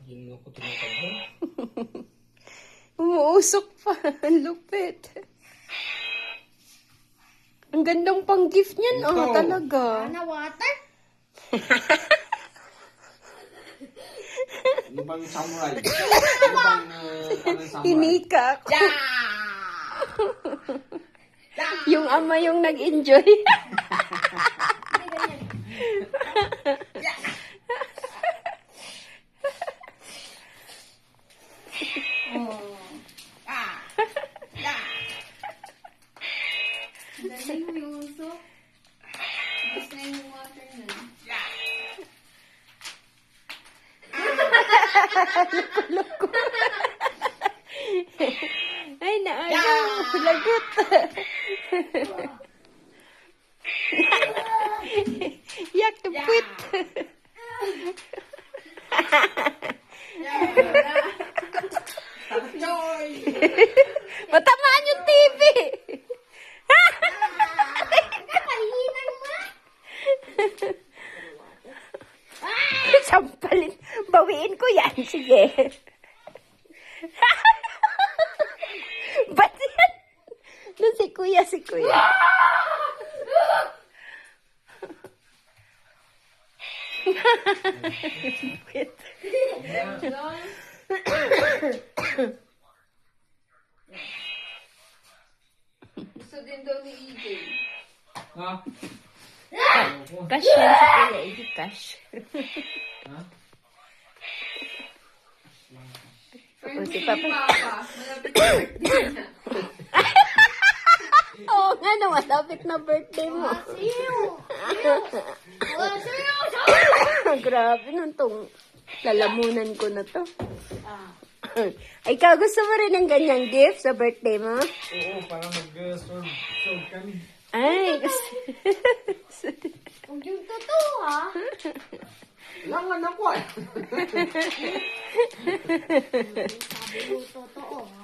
Hindi mo ko tinatagyan. Umuusok pa. Ang lupit. Ang gandang pang-gift niyan, oh, talaga. Ana water? Ano bang samurai? Ano bang tanang samurai? Hinika ako. Yeah! Yung ama yung nag-enjoy. Dali mo yung usok. Tapos na yung water na. Ay, naagaw. Lagot. Yak to quit. Matamaan yung TV. Kakahinan mo! Sampalin. Bawiin ko yan. Sige. Ba't yan? Doon si kuya, si kuya. Quit. Gusto din daw ni EJ. Ha? Cash yan si kuya. Hindi cash. Ha? Friend si ni Papa. Papa. Malapit na birthday na. Oo nga na, malapit na birthday mo. Grabe nun tong lalamunan ko na to. Ay, ikaw gusto mo rin ng ganyang gift sa birthday mo? Oo, para mag-solve kami. Ay, gusto. Huwag yung totoo, ha? Langan ako eh. Sabi mo totoo, ha?